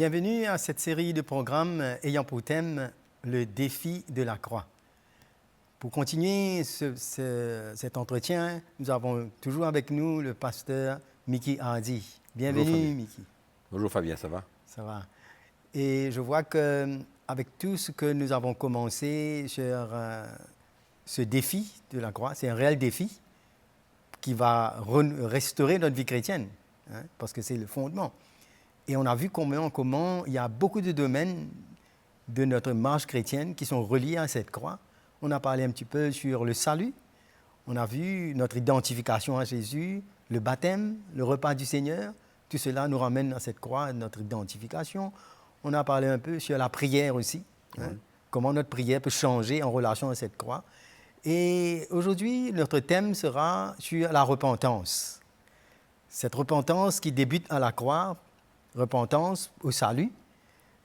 Bienvenue à cette série de programmes ayant pour thème le défi de la croix. Pour continuer cet entretien, nous avons toujours avec nous le pasteur Mickey Hardy. Bienvenue, Mickey. Bonjour Fabien, ça va? Ça va. Et je vois qu'avec tout ce que nous avons commencé sur ce défi de la croix, c'est un réel défi qui va restaurer notre vie chrétienne, parce que c'est le fondement. Et on a vu comment il y a beaucoup de domaines de notre marche chrétienne qui sont reliés à cette croix. On a parlé un petit peu sur le salut. On a vu notre identification à Jésus, le baptême, le repas du Seigneur. Tout cela nous ramène à cette croix, à notre identification. On a parlé un peu sur la prière aussi. Comment notre prière peut changer en relation à cette croix. Et aujourd'hui, notre thème sera sur la repentance. Cette repentance qui débute à la croix, repentance au salut.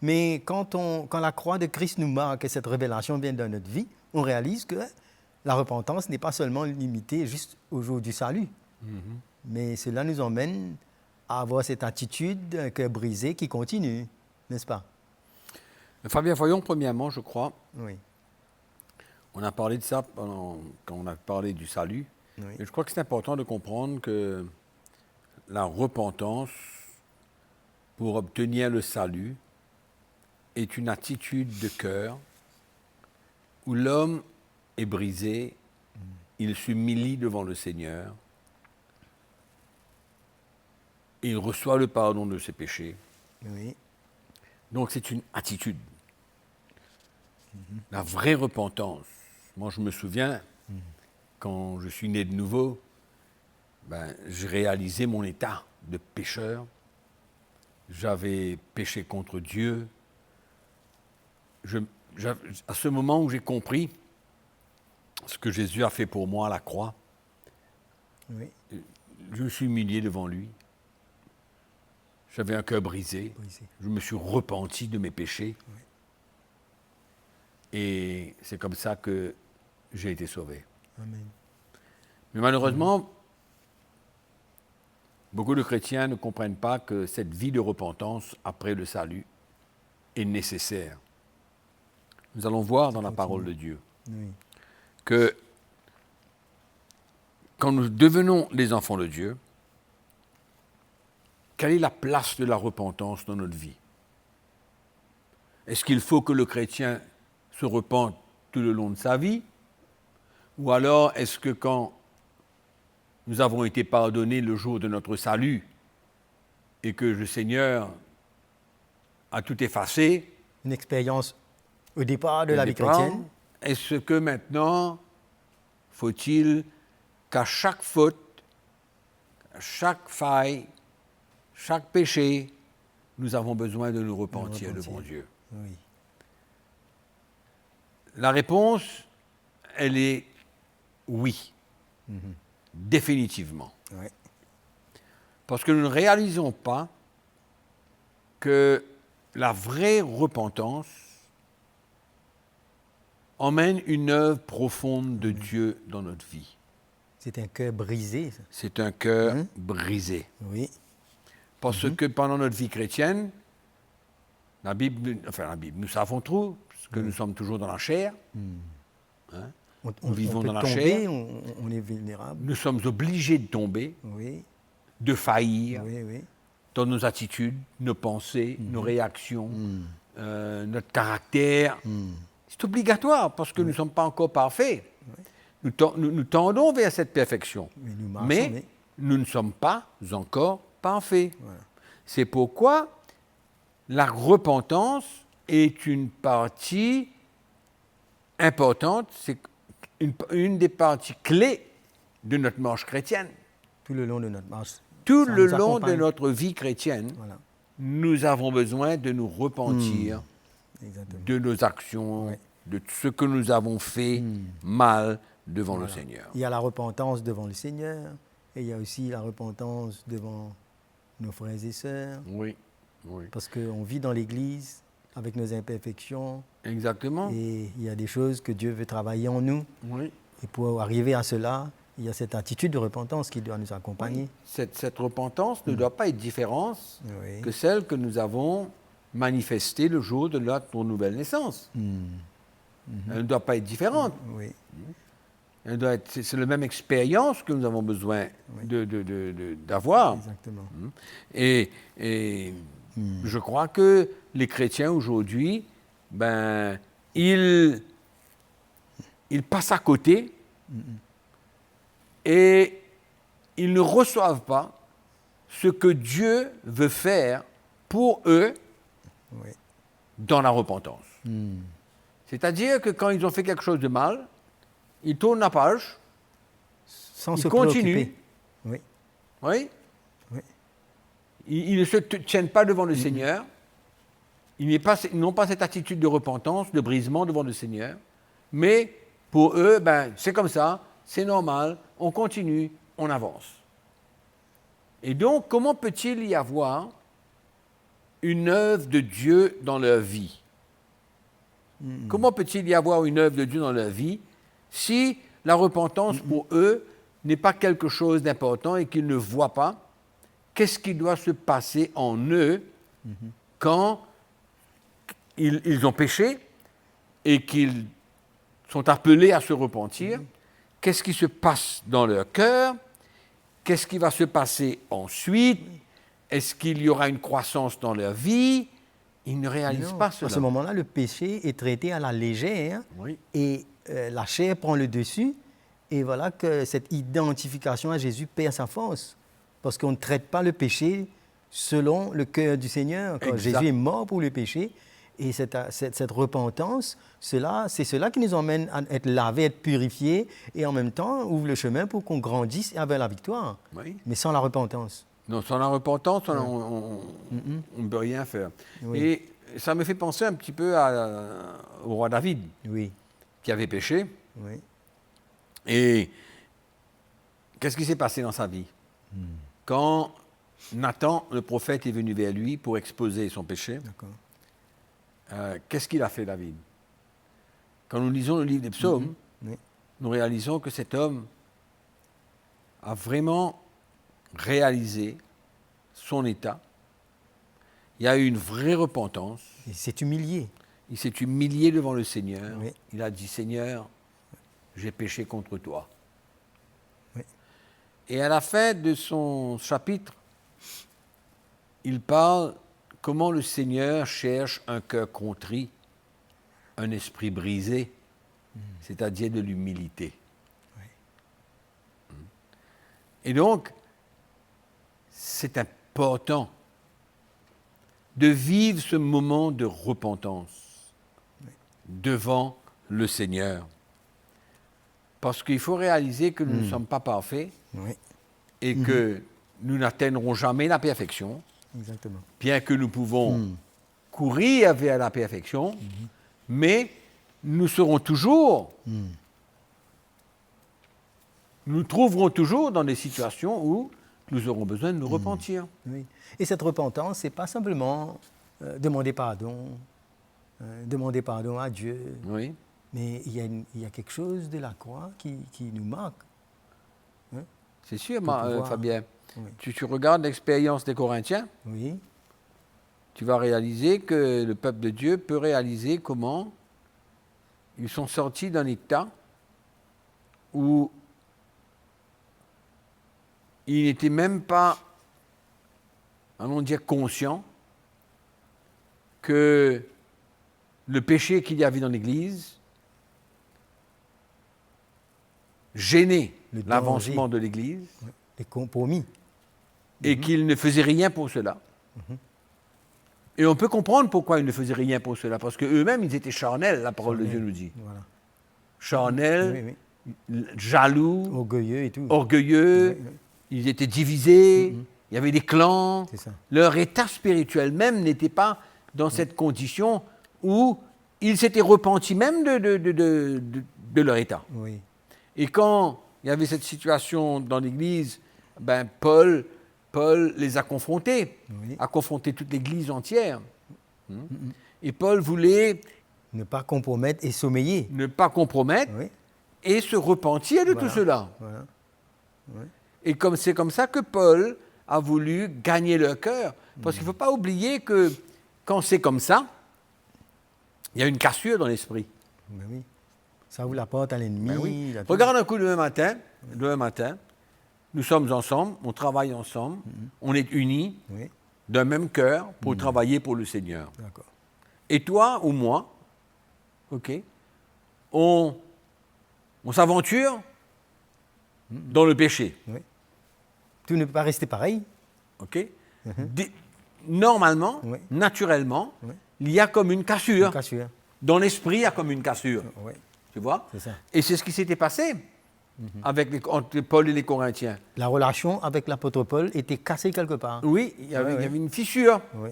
Mais quand la croix de Christ nous marque et cette révélation vient dans notre vie, on réalise que la repentance n'est pas seulement limitée juste au jour du salut. Mais cela nous emmène à avoir cette attitude, un cœur brisé qui continue, n'est-ce pas? Fabien, voyons premièrement, je crois, Oui. on a parlé de ça quand on a parlé du salut. Oui. Et je crois que c'est important de comprendre que la repentance, pour obtenir le salut, est une attitude de cœur où l'homme est brisé, il s'humilie devant le Seigneur, et il reçoit le pardon de ses péchés. Oui. Donc c'est une attitude. La vraie repentance. Moi je me souviens, quand je suis né de nouveau, j'ai réalisé mon état de pécheur. J'avais péché contre Dieu. À ce moment où j'ai compris ce que Jésus a fait pour moi à la croix, Oui. je me suis humilié devant lui. J'avais un cœur brisé. Je me suis repenti de mes péchés. Oui. Et c'est comme ça que j'ai été sauvé. Amen. Mais malheureusement, beaucoup de chrétiens ne comprennent pas que cette vie de repentance après le salut est nécessaire. Nous allons voir dans la parole de Dieu que quand nous devenons les enfants de Dieu, quelle est la place de la repentance dans notre vie? Est-ce qu'il faut que le chrétien se repente tout le long de sa vie? Ou alors est-ce que quand nous avons été pardonnés le jour de notre salut et que le Seigneur a tout effacé, une expérience au départ de la vie chrétienne, est-ce que maintenant, faut-il qu'à chaque faute, à chaque faille, chaque péché, nous avons besoin de nous repentir devant Dieu? Oui. La réponse, elle est oui, définitivement. Oui. Parce que nous ne réalisons pas que la vraie repentance emmène une œuvre profonde de Dieu dans notre vie. C'est un cœur brisé. Ça. C'est un cœur brisé. Oui. Parce que pendant notre vie chrétienne, la Bible, nous savons trop, parce que nous sommes toujours dans la chair. Nous vivons dans la chair. On est vulnérable. Nous sommes obligés de tomber, de faillir dans nos attitudes, nos pensées, nos réactions, notre caractère. C'est obligatoire parce que nous ne sommes pas encore parfaits. Nous tendons vers cette perfection. Mais nous ne sommes pas encore parfaits. Voilà. C'est pourquoi la repentance est une partie importante, c'est une des parties clés de notre marche chrétienne. Tout le long de notre marche. Tout le long de notre vie chrétienne, nous avons besoin de nous repentir de nos actions, de ce que nous avons fait mal devant le Seigneur. Il y a la repentance devant le Seigneur et il y a aussi la repentance devant nos frères et sœurs. Oui. Parce qu'on vit dans l'Église avec nos imperfections. Exactement. Et il y a des choses que Dieu veut travailler en nous. Oui. Et pour arriver à cela, il y a cette attitude de repentance qui doit nous accompagner. Cette repentance ne doit pas être différente que celle que nous avons manifester le jour de notre nouvelle naissance. Elle ne doit pas être différente. Oui. Elle doit être, c'est la même expérience que nous avons besoin d'avoir. Exactement. Et je crois que les chrétiens aujourd'hui, ils passent à côté et ils ne reçoivent pas ce que Dieu veut faire pour eux dans la repentance. C'est-à-dire que quand ils ont fait quelque chose de mal, ils tournent la page, sans ils continuent. Oui. Oui. Ils ne se tiennent pas devant le Seigneur. Ils n'ont pas cette attitude de repentance, de brisement devant le Seigneur. Mais pour eux, c'est comme ça, c'est normal, on continue, on avance. Et donc, comment peut-il y avoir une œuvre de Dieu dans leur vie? Comment peut-il y avoir une œuvre de Dieu dans leur vie si la repentance pour eux n'est pas quelque chose d'important et qu'ils ne voient pas qu'est-ce qui doit se passer en eux quand ils ont péché et qu'ils sont appelés à se repentir? Qu'est-ce qui se passe dans leur cœur? Qu'est-ce qui va se passer ensuite? Est-ce qu'il y aura une croissance dans leur vie? Ils ne réalisent pas cela. À ce moment-là, le péché est traité à la légère et la chair prend le dessus. Et voilà que cette identification à Jésus perd sa force. Parce qu'on ne traite pas le péché selon le cœur du Seigneur. Quand Jésus est mort pour le péché. Et cette repentance, c'est cela qui nous emmène à être lavés, être purifiés, et en même temps ouvre le chemin pour qu'on grandisse vers la victoire. Mais sans la repentance. Non, sans la repentance, on ne peut rien faire. Et ça me fait penser un petit peu au roi David, qui avait péché. Et qu'est-ce qui s'est passé dans sa vie? Quand Nathan, le prophète, est venu vers lui pour exposer son péché, qu'est-ce qu'il a fait, David? Quand nous lisons le livre des psaumes, nous réalisons que cet homme a vraiment réalisé son état. Il y a eu une vraie repentance. Il s'est humilié. Il s'est humilié devant le Seigneur. Il a dit, Seigneur, j'ai péché contre toi. Et à la fin de son chapitre, il parle comment le Seigneur cherche un cœur contrit, un esprit brisé, c'est-à-dire de l'humilité. Et donc, c'est important de vivre ce moment de repentance devant le Seigneur. Parce qu'il faut réaliser que nous ne sommes pas parfaits et que nous n'atteindrons jamais la perfection. Exactement. Bien que nous pouvons courir vers la perfection, mais nous serons toujours, nous trouverons toujours dans des situations où nous aurons besoin de nous repentir. Et cette repentance, ce n'est pas simplement demander pardon à Dieu. Mais il y a quelque chose de la croix qui nous marque. C'est sûr, Fabien. Tu regardes l'expérience des Corinthiens, tu vas réaliser que le peuple de Dieu peut réaliser comment ils sont sortis d'un état où ils n'étaient même pas, allons dire, conscients que le péché qu'il y avait dans l'Église gênait l'avancement de l'Église. Les compromis. Et qu'ils ne faisaient rien pour cela. Et on peut comprendre pourquoi ils ne faisaient rien pour cela, parce qu'eux-mêmes, ils étaient charnels, la parole de Dieu nous dit. Charnels, jaloux, orgueilleux et tout. Ils étaient divisés, il y avait des clans. Leur état spirituel même n'était pas dans cette condition où ils s'étaient repentis même de leur état. Et quand il y avait cette situation dans l'Église, Paul les a confrontés, a confronté toute l'Église entière. Et Paul voulait ne pas compromettre et sommeiller. Ne pas compromettre et se repentir de tout cela. Et c'est comme ça que Paul a voulu gagner leur cœur. Parce qu'il ne faut pas oublier que quand c'est comme ça, il y a une cassure dans l'esprit. Ben oui. Ça ouvre la porte à l'ennemi. Ben oui. Regarde un coup demain matin, nous sommes ensemble, on travaille ensemble, on est unis d'un même cœur pour travailler pour le Seigneur. D'accord. Et toi ou moi, ok, on s'aventure dans le péché. Oui. Tout ne peut pas rester pareil. Ok. Normalement, naturellement, il y a comme une cassure. Dans l'esprit, il y a comme une cassure. Oui. Tu vois? C'est ça. Et c'est ce qui s'était passé entre Paul et les Corinthiens. La relation avec l'apôtre Paul était cassée quelque part. Oui, il y avait une fissure. Oui.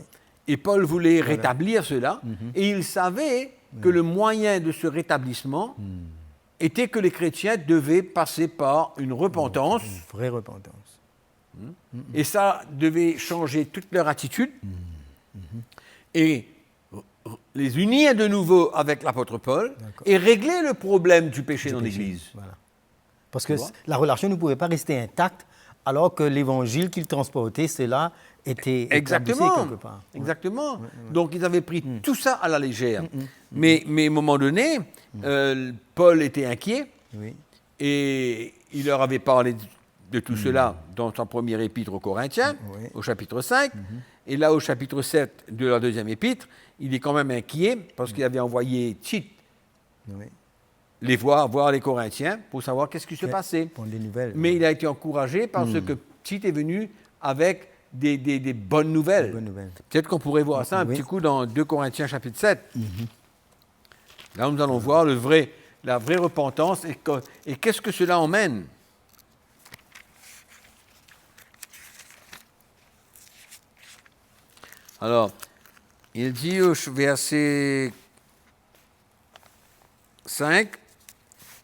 Et Paul voulait rétablir cela. Et il savait que le moyen de ce rétablissement était que les chrétiens devaient passer par une repentance. Une vraie repentance. Et ça devait changer toute leur attitude. Et les unir de nouveau avec l'apôtre Paul et régler le problème du péché dans l'Église. Voilà. Parce que la relation ne pouvait pas rester intacte alors que l'évangile qu'il transportait, cela était établi quelque part. Exactement. Donc ils avaient pris tout ça à la légère. Mais à un moment donné, Paul était inquiet et il leur avait parlé de tout cela dans son premier épître aux Corinthiens, au chapitre 5. Et là, au chapitre 7 de la deuxième épître, il est quand même inquiet parce qu'il avait envoyé Tite les voir les Corinthiens pour savoir qu'est-ce qui se passait. Pour des nouvelles. Mais il a été encouragé parce que Tite est venu avec des bonnes nouvelles. Peut-être qu'on pourrait voir ça un petit coup dans 2 Corinthiens chapitre 7. Là, nous allons voir la vraie repentance et qu'est-ce que cela emmène. Alors, il dit au verset 5,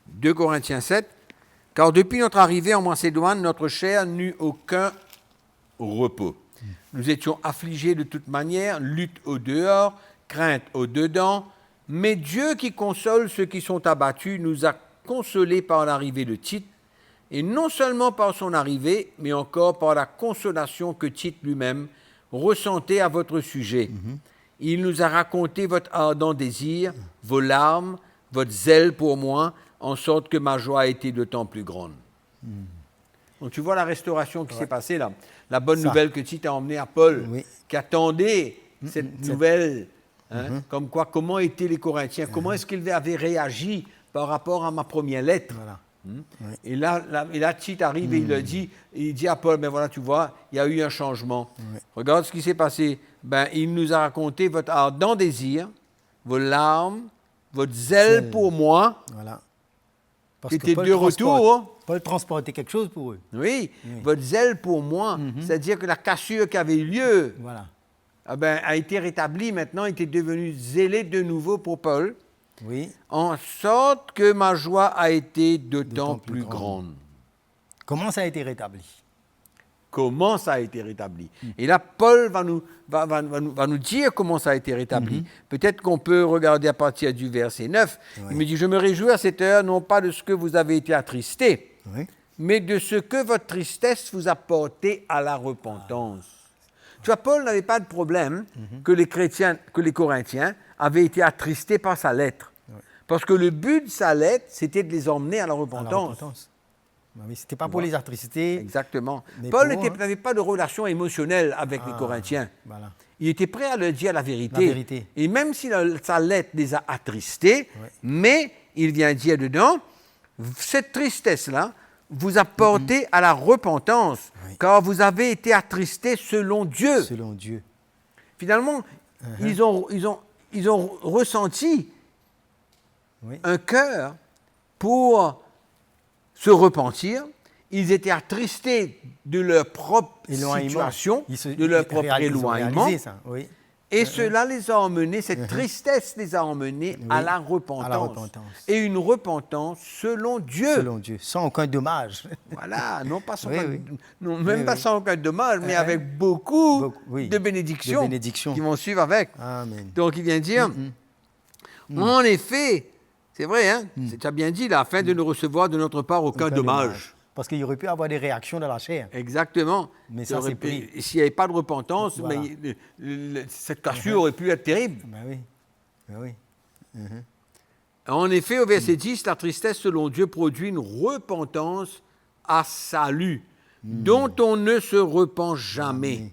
2 Corinthiens 7, « Car depuis notre arrivée en Macédoine, notre chair n'eut aucun repos. Nous étions affligés de toute manière, lutte au dehors, crainte au dedans, mais Dieu qui console ceux qui sont abattus nous a consolés par l'arrivée de Tite, et non seulement par son arrivée, mais encore par la consolation que Tite lui-même ressentait à votre sujet. Il nous a raconté votre ardent désir, vos larmes, votre zèle pour moi, en sorte que ma joie a été d'autant plus grande. » Donc tu vois la restauration qui s'est passée là. La bonne nouvelle que Tite a emmenée à Paul, qui attendait cette nouvelle, comme quoi, comment étaient les Corinthiens, comment est-ce qu'ils avaient réagi par rapport à ma première lettre. Et là, Tite arrive et il dit à Paul, ben voilà, tu vois, il y a eu un changement. Regarde ce qui s'est passé. Ben, il nous a raconté votre ardent désir, vos larmes, votre zèle pour moi, parce qui était de retour. Paul transportait quelque chose pour eux. Oui, votre zèle pour moi, c'est-à-dire que la cassure qui avait eu lieu a été rétablie maintenant, était devenue zélée de nouveau pour Paul. En sorte que ma joie a été d'autant plus grande. Comment ça a été rétabli? Comment ça a été rétabli? Et là, Paul va nous dire comment ça a été rétabli. Peut-être qu'on peut regarder à partir du verset 9. Il me dit, « Je me réjouis à cette heure, non pas de ce que vous avez été attristés, mais de ce que votre tristesse vous a porté à la repentance. » Tu vois, Paul n'avait pas de problème que les Corinthiens avaient été attristés par sa lettre. Parce que le but de sa lettre, c'était de les emmener à la repentance. Mais ce n'était pas pour les attrister. Exactement. Paul n'avait pas de relation émotionnelle avec les Corinthiens. Il était prêt à leur dire la vérité. Et même si sa lettre les a attristés, mais il vient dire dedans, cette tristesse-là vous a porté à la repentance, car vous avez été attristés selon Dieu. Selon Dieu. Finalement, ils ont ressenti un cœur pour se repentir. Ils étaient attristés de leur propre situation, de leur propre éloignement. Et cela les a emmenés, cette tristesse les a emmenés à la repentance. Et une repentance selon Dieu. Selon Dieu, sans aucun dommage. Voilà, non pas sans sans aucun dommage, mais avec beaucoup de bénédictions qui vont suivre avec. Amen. Donc il vient dire, en effet, c'est vrai, tu as bien dit, là, afin de ne recevoir de notre part aucun dommage. parce qu'il aurait pu avoir des réactions dans la chair. Exactement. Mais ça, c'est pris. S'il n'y avait pas de repentance, Voilà. cette cassure aurait pu être terrible. Ben oui. Ben oui. En effet, au verset 10, la tristesse selon Dieu produit une repentance à salut, dont on ne se repent jamais.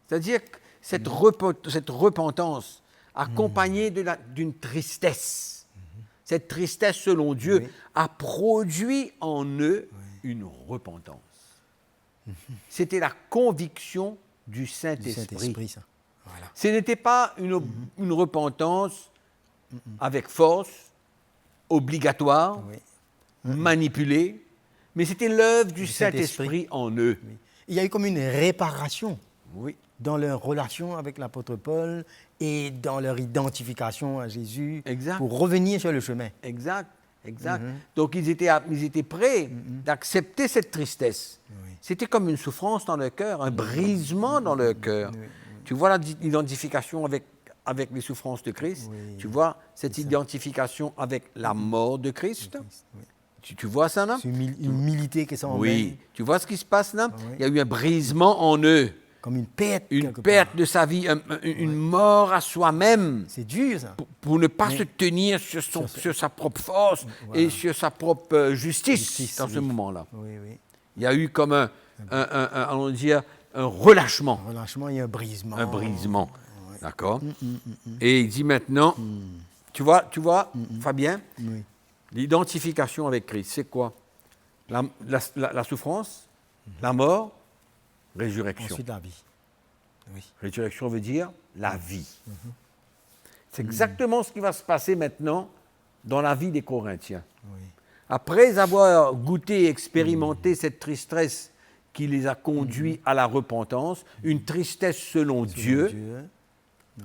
C'est-à-dire que cette repentance accompagnée d'une tristesse, cette tristesse selon Dieu a produit en eux une repentance. C'était la conviction du Saint-Esprit. Ça. Voilà. Ce n'était pas une repentance avec force, obligatoire, manipulée, mais c'était l'œuvre du Saint-Esprit en eux. Oui. Il y a eu comme une réparation Oui. dans leur relation avec l'apôtre Paul et dans leur identification à Jésus pour revenir sur le chemin. Exact. Donc ils étaient prêts d'accepter cette tristesse. Oui. C'était comme une souffrance dans leur cœur, un brisement dans leur cœur. Oui. Tu vois l'identification avec les souffrances de Christ. Oui. Tu vois cette identification avec la mort de Christ. Oui. Tu vois ça, là? C'est une humilité qui s'en va. Oui. Tu vois ce qui se passe là? Oui. Il y a eu un brisement en eux. Comme une perte. Une perte de sa vie, une mort à soi-même. C'est dur, ça. Pour ne pas se tenir sur sa propre force et sur sa propre justice dans ce moment-là. Oui, oui. Il y a eu comme allons dire, un relâchement. Un relâchement et un brisement. Un brisement. Oui. D'accord? Et il dit maintenant, tu vois Fabien, l'identification avec Christ, c'est quoi? La souffrance, la mort, résurrection. Ensuite, la vie. Oui. Résurrection veut dire la vie. C'est exactement ce qui va se passer maintenant dans la vie des Corinthiens. Oui. Après avoir goûté et expérimenté cette tristesse qui les a conduits à la repentance, une tristesse selon Dieu. Oui.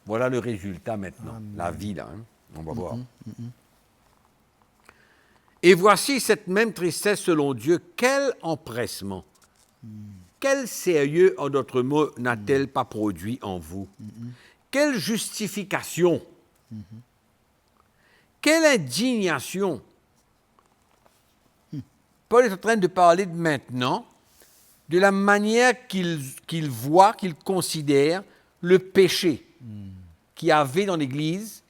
Voilà le résultat maintenant, la vie là. On va voir. Et voici cette même tristesse selon Dieu, quel empressement, quel sérieux, en d'autres mots, n'a-t-elle pas produit en vous? Quelle justification, quelle indignation. Paul est en train de parler de maintenant, de la manière qu'il voit, qu'il considère le péché qu'il y avait dans l'Église,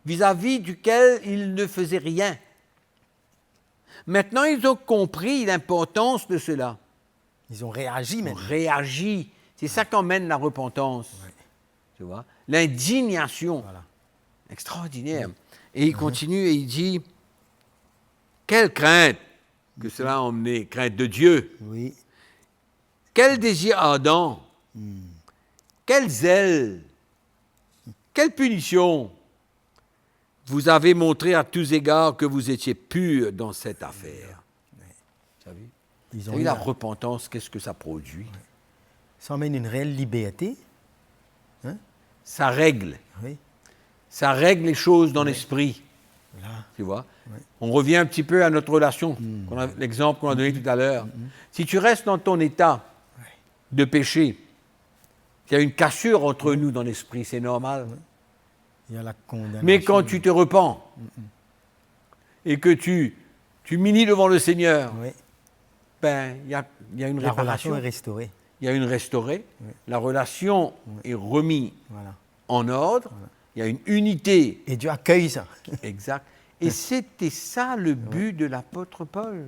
vis-à-vis duquel il ne faisait rien. Maintenant, ils ont compris l'importance de cela. Ils ont réagi maintenant. Ils ont réagi. C'est ça qu'emmène la repentance. Oui. Tu vois? L'indignation. Voilà. Extraordinaire. Oui. Et il continue et il dit, quelle crainte que cela a emmené, crainte de Dieu. Oui. Quel désir ardent. Quel zèle. Quelle punition. Vous avez montré à tous égards que vous étiez purs dans cette affaire. Oui. Tu as vu? Ils ont eu la repentance, qu'est-ce que ça produit? Oui. Ça emmène une réelle liberté. Hein? Ça règle. Oui. Ça règle les choses dans l'esprit. Voilà. Tu vois? Oui. On revient un petit peu à notre relation, l'exemple qu'on a donné tout à l'heure. Si tu restes dans ton état de péché, il y a une cassure entre nous dans l'esprit, c'est normal. Oui. Il y a la condamnation. Mais quand tu te repens et que tu m'unies devant le Seigneur, ben, il y a une réparation. La relation est restaurée. Il y a une restaurée. La relation est remise en ordre. Il y a une unité. Et Dieu accueille ça. Exact. Et c'était ça le but de l'apôtre Paul.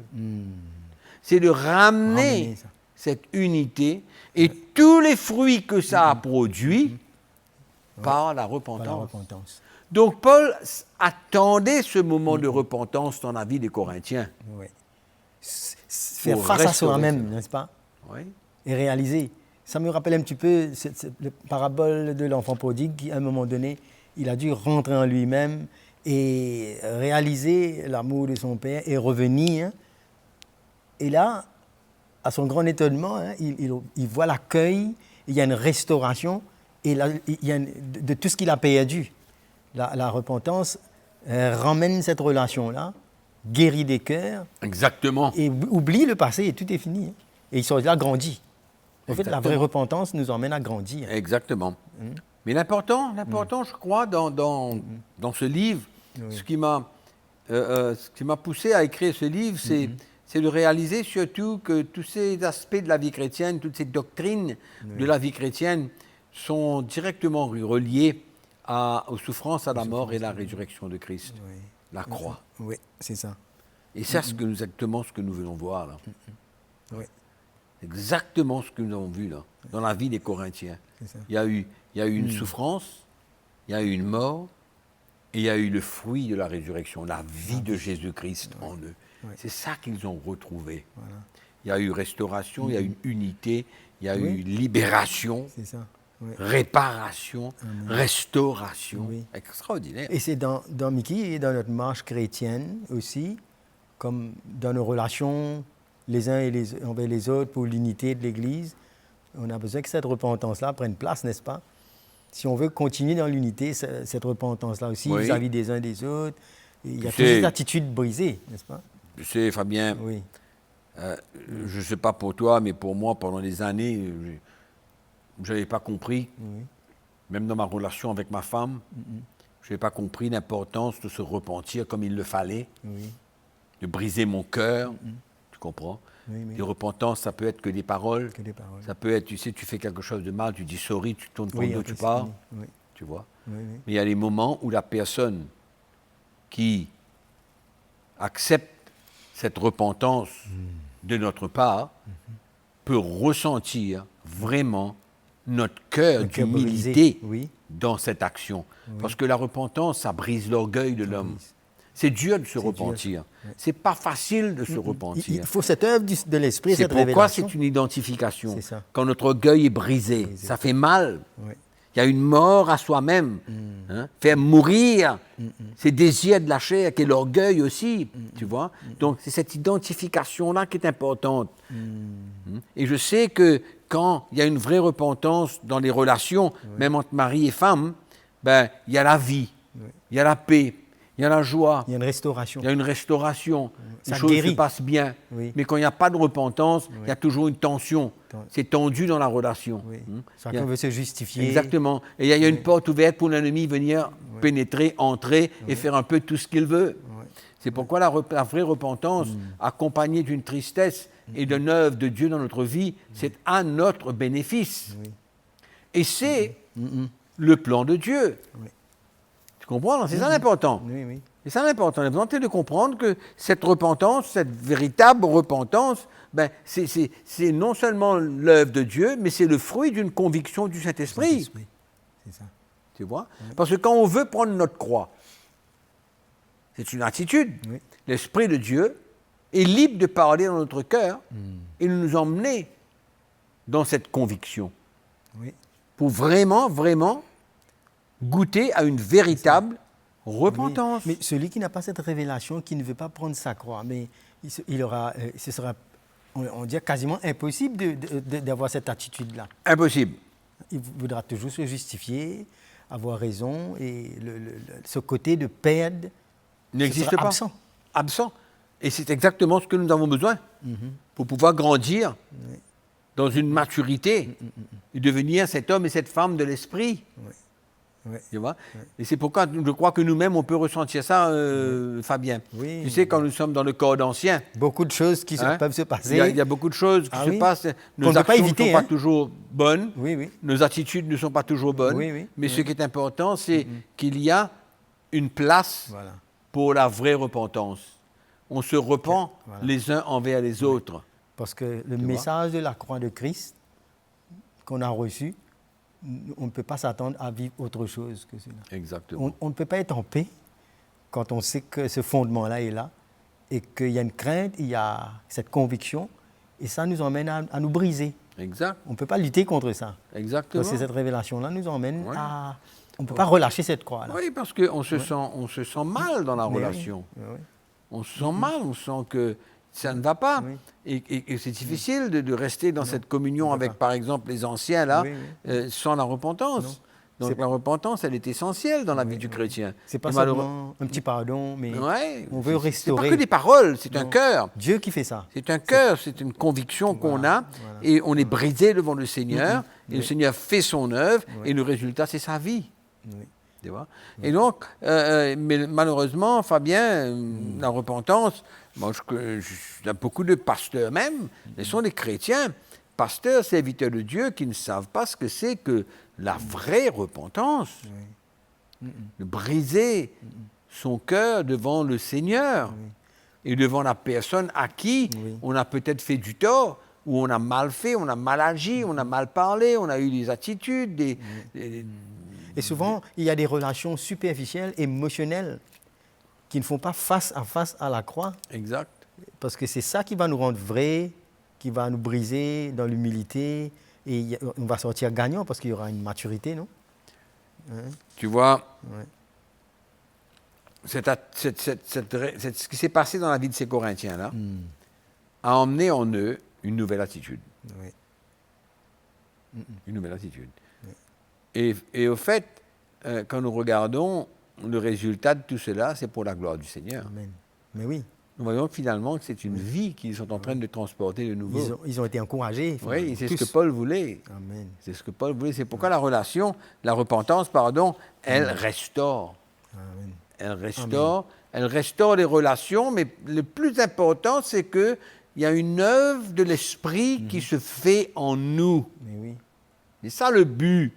C'est de ramener cette unité et tous les fruits que ça a produits par la repentance. Donc Paul attendait ce moment de repentance dans la vie des Corinthiens. Oui. Faire face à soi-même, n'est-ce pas? Oui. Et réaliser. Ça me rappelle un petit peu la parabole de l'enfant prodigue qui, à un moment donné, il a dû rentrer en lui-même et réaliser l'amour de son père et revenir. Et là, à son grand étonnement, il voit l'accueil, il y a une restauration et là, il y a de tout ce qu'il a perdu. La repentance ramène cette relation-là, guérit des cœurs. Exactement. Et oublie le passé et tout est fini. Et ils sont là grandis. En fait, la vraie repentance nous emmène à grandir. Exactement. Mais l'important, je crois, dans ce livre, ce qui m'a poussé à écrire ce livre, c'est de réaliser surtout que tous ces aspects de la vie chrétienne, toutes ces doctrines de la vie chrétienne sont directement reliées aux souffrances, à la mort et à la résurrection de Christ. Oui. La croix. Oui, c'est ça. Et c'est exactement ce que nous venons voir là. Oui. Exactement ce que nous avons vu là, dans la vie des Corinthiens. Il y a eu une souffrance, il y a eu une mort, et il y a eu le fruit de la résurrection, la vie de Jésus-Christ en eux. Oui. C'est ça qu'ils ont retrouvé. Voilà. Il y a eu restauration, il y a eu unité, il y a eu libération, réparation, restauration. Oui. Extraordinaire. Et c'est dans Mickey et dans notre marche chrétienne aussi, comme dans nos relations les uns envers les autres pour l'unité de l'Église, on a besoin que cette repentance-là prenne place, n'est-ce pas? Si on veut continuer dans l'unité, cette repentance-là aussi, vis-à-vis des uns des autres, il y a toujours cette attitude brisée, n'est-ce pas? Tu sais, Fabien, je ne sais pas pour toi, mais pour moi, pendant des années, je n'avais pas compris, même dans ma relation avec ma femme, je n'avais pas compris l'importance de se repentir comme il le fallait, de briser mon cœur, tu comprends? De repentance, ça peut être que des paroles. Ça peut être, tu sais, tu fais quelque chose de mal, tu dis sorry, tu tournes ton dos, tu pars. Tu vois. Mais il y a des moments où la personne qui accepte cette repentance de notre part peut ressentir vraiment notre cœur d'humilité dans cette action. Parce que la repentance, ça brise l'orgueil de l'homme. C'est dur de se repentir. C'est pas facile de se repentir. Il faut cette œuvre de l'esprit, cette révélation. C'est pourquoi c'est une identification. Quand notre orgueil est brisé, ça fait mal. Il y a une mort à soi-même. Faire mourir ces désirs de la chair, qui est l'orgueil aussi, tu vois. Donc, c'est cette identification-là qui est importante. Et je sais que quand il y a une vraie repentance dans les relations, même entre mari et femme, ben, il y a la vie, il y a la paix, il y a la joie. Il y a une restauration. Il y a une restauration. Ça les choses guérit. se passent bien. Mais quand il n'y a pas de repentance, il y a toujours une tension. C'est tendu dans la relation. Chacun veut se justifier. Exactement. Et il y a une porte ouverte pour l'ennemi venir pénétrer, entrer et faire un peu tout ce qu'il veut. C'est pourquoi la vraie repentance, accompagnée d'une tristesse et d'une œuvre de Dieu dans notre vie, c'est à notre bénéfice. Et c'est le plan de Dieu. Tu comprends? C'est ça l'important. C'est ça l'important. On a besoin de comprendre que cette repentance, cette véritable repentance, ben, c'est non seulement l'œuvre de Dieu, mais c'est le fruit d'une conviction du Saint-Esprit. C'est ça. Tu vois? Parce que quand on veut prendre notre croix, c'est une attitude. L'Esprit de Dieu est libre de parler dans notre cœur et de nous emmener dans cette conviction. Pour vraiment, vraiment goûter à une véritable repentance. Mais celui qui n'a pas cette révélation, qui ne veut pas prendre sa croix, mais ce sera, on dirait quasiment impossible d'avoir cette attitude-là. Impossible. Il voudra toujours se justifier, avoir raison, et ce côté de perdre n'existe pas. Absent. Absent. Et c'est exactement ce que nous avons besoin pour pouvoir grandir dans une maturité et devenir cet homme et cette femme de l'esprit. Tu vois? Et c'est pourquoi je crois que nous-mêmes, on peut ressentir ça, Fabien. Tu sais, quand nous sommes dans le code ancien. Beaucoup de choses qui peuvent se passer. Il y a beaucoup de choses qui se passent. Nos actions ne sont pas toujours bonnes. Nos attitudes ne sont pas toujours bonnes. Mais ce qui est important, c'est qu'il y a une place pour la vraie repentance. On se repent les uns envers les autres. Parce que le message de la croix de Christ qu'on a reçu, on ne peut pas s'attendre à vivre autre chose que cela. Exactement. On ne peut pas être en paix quand on sait que ce fondement-là est là et qu'il y a une crainte, il y a cette conviction, et ça nous emmène à nous briser. Exact. On ne peut pas lutter contre ça. Exactement. Parce que cette révélation-là nous emmène à... On ne peut pas relâcher cette croix-là. Oui, parce qu'on se sent mal dans la relation. On se sent mal, on sent que ça ne va pas. Et c'est difficile de rester dans cette communion avec, par exemple, les anciens, là, sans la repentance. Donc la repentance, elle est essentielle dans la vie du chrétien. C'est pas seulement un petit pardon, mais on veut restaurer. C'est pas que des paroles, c'est un cœur. Dieu qui fait ça. C'est un cœur, c'est une conviction qu'on a, et on est brisé devant le Seigneur, et le Seigneur fait son œuvre, et le résultat, c'est sa vie. Tu vois? Et donc, mais malheureusement, Fabien, la repentance, moi, il y a beaucoup de pasteurs même, ils sont des chrétiens, pasteurs, serviteurs de Dieu, qui ne savent pas ce que c'est que la vraie repentance. De briser son cœur devant le Seigneur et devant la personne à qui on a peut-être fait du tort, ou on a mal fait, on a mal agi, on a mal parlé, on a eu des attitudes, Et souvent, il y a des relations superficielles, émotionnelles, qui ne font pas face à la croix. Exact. Parce que c'est ça qui va nous rendre vrais, qui va nous briser dans l'humilité, et on va sortir gagnant parce qu'il y aura une maturité, non? Tu vois, ce qui s'est passé dans la vie de ces Corinthiens-là a emmené en eux une nouvelle attitude. Une nouvelle attitude. Et au fait, quand nous regardons le résultat de tout cela, c'est pour la gloire du Seigneur. Amen. Mais oui. Nous voyons finalement que c'est une vie qu'ils sont en train de transporter de nouveau. Ils ont été encouragés. Oui, c'est ce que Paul voulait. Amen. C'est ce que Paul voulait. C'est pourquoi la repentance, elle restaure. Amen. Elle restaure les relations, mais le plus important, c'est qu'il y a une œuvre de l'Esprit qui se fait en nous. Mais oui. C'est ça le but.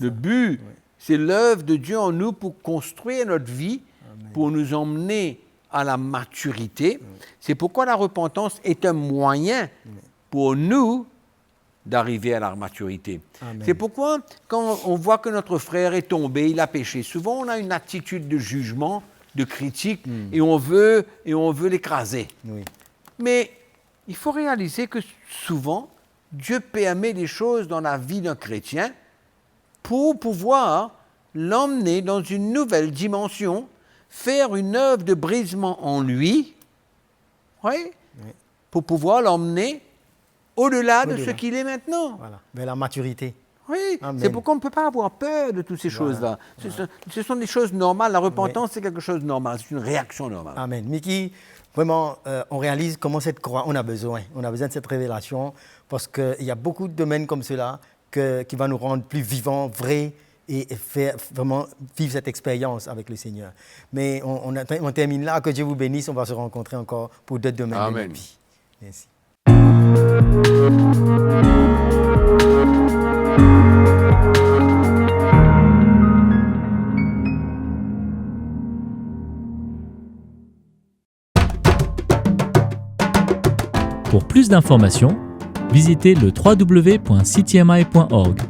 Le but, c'est l'œuvre de Dieu en nous pour construire notre vie, pour nous emmener à la maturité. C'est pourquoi la repentance est un moyen pour nous d'arriver à la maturité. Amen. C'est pourquoi, quand on voit que notre frère est tombé, il a péché, souvent on a une attitude de jugement, de critique, et on veut l'écraser. Oui. Mais il faut réaliser que souvent, Dieu permet des choses dans la vie d'un chrétien pour pouvoir l'emmener dans une nouvelle dimension, faire une œuvre de brisement en lui, pour pouvoir l'emmener au-delà de ce qu'il est maintenant. Voilà. Mais la maturité. Oui, Amen. C'est pourquoi on ne peut pas avoir peur de toutes ces choses-là. Ce sont des choses normales. La repentance, c'est quelque chose de normal. C'est une réaction normale. Amen. Mickey, vraiment, on réalise comment cette croix, on a besoin. On a besoin de cette révélation parce qu'il y a beaucoup de domaines comme cela qui vont nous rendre plus vivants, vrais et faire vraiment vivre cette expérience avec le Seigneur. Mais on termine là. Que Dieu vous bénisse. On va se rencontrer encore pour d'autres domaines de notre vie. Merci. Pour plus d'informations, visitez le www.ctmi.org.